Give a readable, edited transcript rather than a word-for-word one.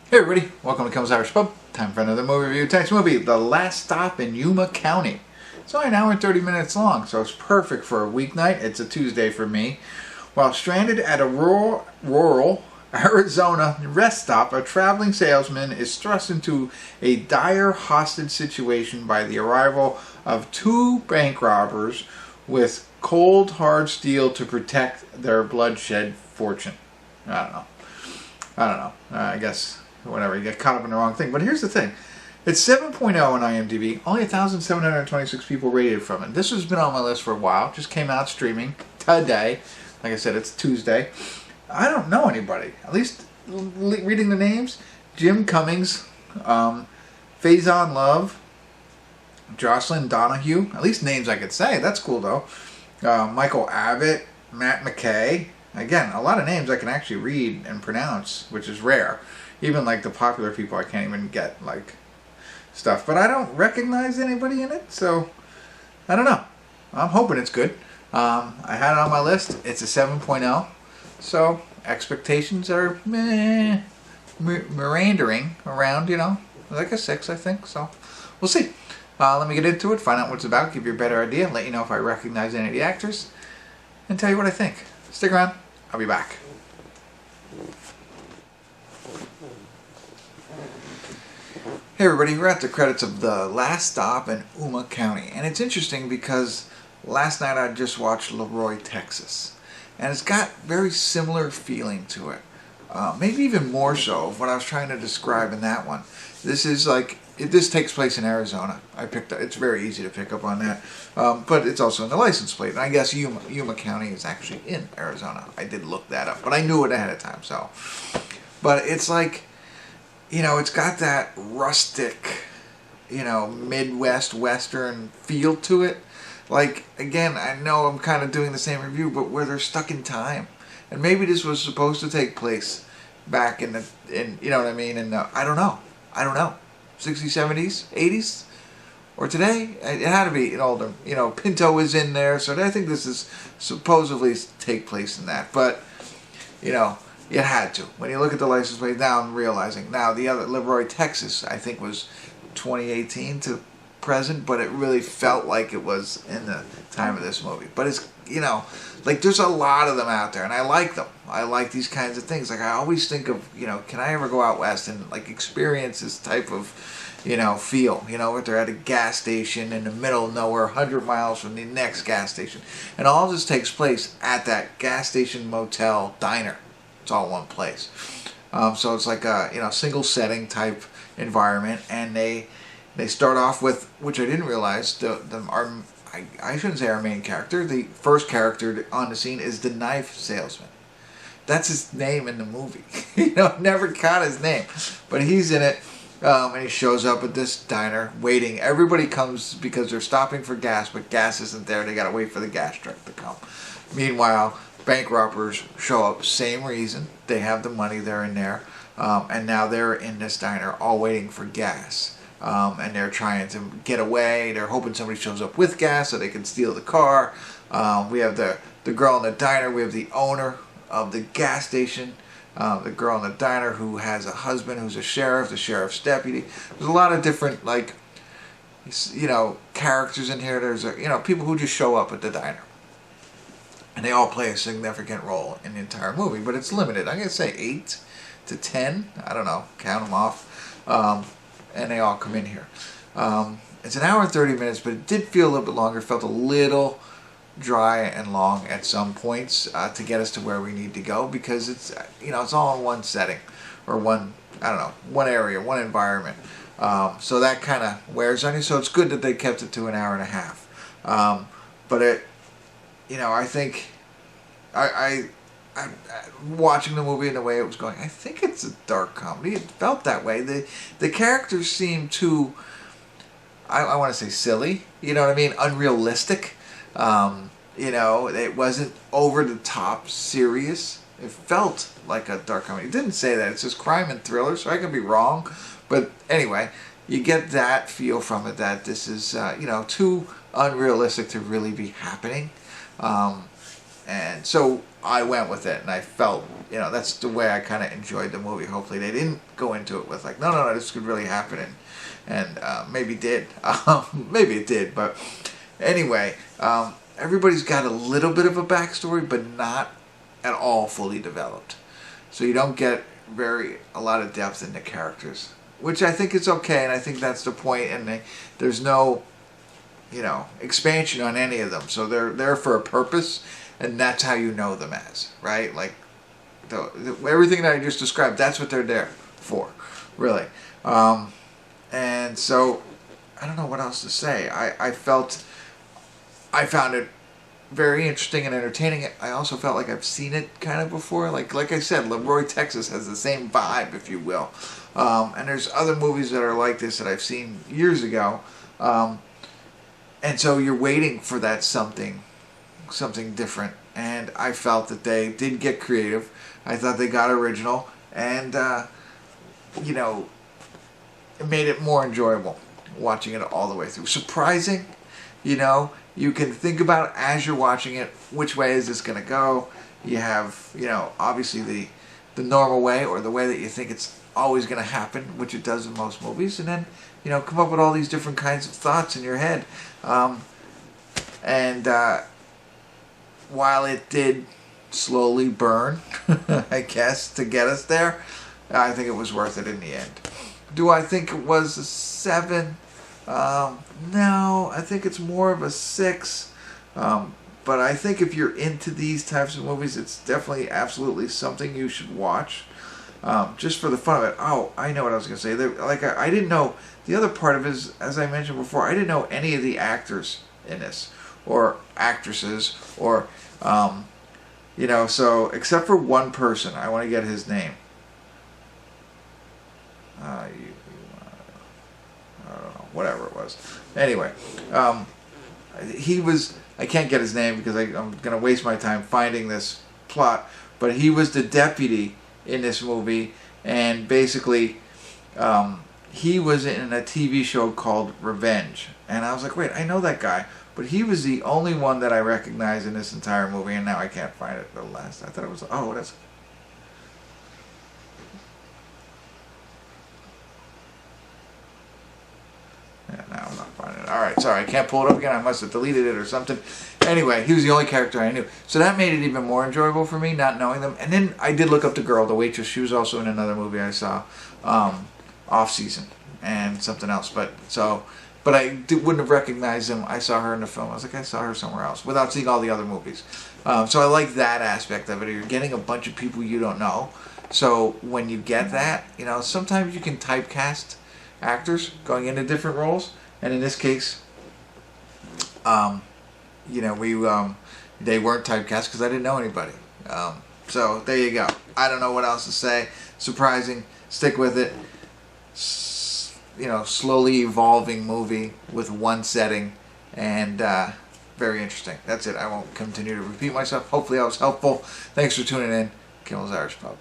Hey everybody, welcome to Cummings Irish Pub. Time for another movie review. Tonight's movie, The Last Stop in Yuma County. It's only an hour and 30 minutes long, so it's perfect for a weeknight. It's a Tuesday for me. While stranded at a rural Arizona rest stop, a traveling salesman is thrust into a dire hostage situation by the arrival of two bank robbers with cold hard steel to protect their bloodshed fortune. I don't know. I guess whatever, you get caught up in the wrong thing. But here's the thing. It's 7.0 on IMDb. Only 1,726 people rated from it. This has been on my list for a while. Just came out streaming today. Like I said, it's Tuesday. I don't know anybody. At least reading the names. Jim Cummings, Faizon Love, Jocelin, Donahue. At least names I could say. That's cool though. Michael Abbott, Matt McKay. Again, a lot of names I can actually read and pronounce, which is rare. Even like the popular people, I can't even get like stuff. But I don't recognize anybody in it, so I don't know. I'm hoping it's good. I had it on my list. It's a 7.0, so expectations are meandering around, like a 6, I think. So we'll see. Let me get into it, find out what it's about, give you a better idea, let you know if I recognize any of the actors, and tell you what I think. Stick around. I'll be back. Hey everybody, we're at the credits of The Last Stop in Yuma County. And it's interesting because last night I just watched Leroy, Texas. And it's got very similar feeling to it. Maybe even more so of what I was trying to describe in that one. This is like, this takes place in Arizona. It's very easy to pick up on that. But it's also in the license plate. And I guess Yuma County is actually in Arizona. I did look that up, but I knew it ahead of time. So, but it's like, it's got that rustic, Midwest Western feel to it. Like, again, I know I'm kind of doing the same review, but where they're stuck in time. And maybe this was supposed to take place back in you know what I mean? And I don't know. 60s, 70s, 80s? Or today? It had to be an older, Pinto is in there, so I think this is supposedly take place in that. But, it had to. When you look at the license plate now, I'm realizing. Now, the other, Leroy, Texas, I think was 2018 to present, but it really felt like it was in the time of this movie. But it's, like there's a lot of them out there, and I like them. I like these kinds of things. Like I always think of, can I ever go out west and like experience this type of, feel, if they're at a gas station in the middle of nowhere, 100 miles from the next gas station. And all this takes place at that gas station, motel, diner. It's all one place. So it's like a single setting type environment, and they start off with, which I didn't realize, I shouldn't say our main character. The first character on the scene is the knife salesman. That's his name in the movie. Never caught his name, but he's in it, and he shows up at this diner waiting. Everybody comes because they're stopping for gas, but gas isn't there. They gotta wait for the gas truck to come. Meanwhile, bank robbers show up, same reason. They have the money, they're in there, and now they're in this diner all waiting for gas. And they're trying to get away. They're hoping somebody shows up with gas so they can steal the car. We have the girl in the diner. We have the owner of the gas station. The girl in the diner who has a husband who's a sheriff, the sheriff's deputy. There's a lot of different, characters in here. There's, people who just show up at the diner. And they all play a significant role in the entire movie, but it's limited. I'm going to say 8 to 10. I don't know. Count them off. And they all come in here. It's an hour and 30 minutes, but it did feel a little bit longer. It felt a little dry and long at some points to get us to where we need to go, because it's, it's all in one setting, or one area, one environment. So that kind of wears on you. So it's good that they kept it to an hour and a half. But it, I think I watching the movie and the way it was going, I think it's a dark comedy. It felt that way. The characters seemed too, I want to say silly, unrealistic. It wasn't over the top serious. It felt like a dark comedy. It didn't say that. It says crime and thriller, so I could be wrong. But anyway, you get that feel from it, that this is, too unrealistic to really be happening. And so I went with it, and I felt, that's the way I kind of enjoyed the movie. Hopefully they didn't go into it with like, no, this could really happen, and maybe did. Maybe it did, but anyway, everybody's got a little bit of a backstory, but not at all fully developed. So you don't get a lot of depth in the characters, which I think is okay, and I think that's the point, and there's no, expansion on any of them. So they're there for a purpose, and that's how you know them as, right? Like, everything that I just described, that's what they're there for, really. And so, I don't know what else to say. I found it very interesting and entertaining. I also felt like I've seen it kind of before. Like I said, Leroy, Texas has the same vibe, if you will. And there's other movies that are like this that I've seen years ago. And so you're waiting for that something different. And I felt that they did get creative. I thought they got original. And, it made it more enjoyable watching it all the way through. Surprising, you can think about as you're watching it, which way is this going to go? You have, obviously the normal way, or the way that you think it's always going to happen, which it does in most movies, and then, come up with all these different kinds of thoughts in your head. While it did slowly burn, I guess, to get us there, I think it was worth it in the end. Do I think it was a 7? No, I think it's more of a 6. But I think if you're into these types of movies, it's definitely absolutely something you should watch. Just for the fun of it. Oh, I know what I was going to say. I didn't know, the other part of it is, as I mentioned before, I didn't know any of the actors in this, or actresses, or, so, except for one person. I want to get his name. I don't know, whatever it was. Anyway, he was, I can't get his name because I'm going to waste my time finding this plot, but he was the deputy in this movie, and basically he was in a TV show called Revenge, and I was like, wait, I know that guy, but he was the only one that I recognized in this entire movie, and now I can't find it. The last, I thought it was, that's... Yeah, now I'm not finding it. Alright, sorry, I can't pull it up again. I must have deleted it or something. Anyway, he was the only character I knew. So that made it even more enjoyable for me, not knowing them. And then I did look up the girl, the waitress. She was also in another movie I saw, Off Season, and something else. But I wouldn't have recognized them. I saw her in the film. I was like, I saw her somewhere else, without seeing all the other movies. So I like that aspect of it. You're getting a bunch of people you don't know. So when you get that, sometimes you can typecast actors going into different roles, and in this case, they weren't typecast because I didn't know anybody. So there you go. I don't know what else to say. Surprising. Stick with it. Slowly evolving movie with one setting, and very interesting. That's it. I won't continue to repeat myself. Hopefully I was helpful. Thanks for tuning in. Kimmel's Irish Pub.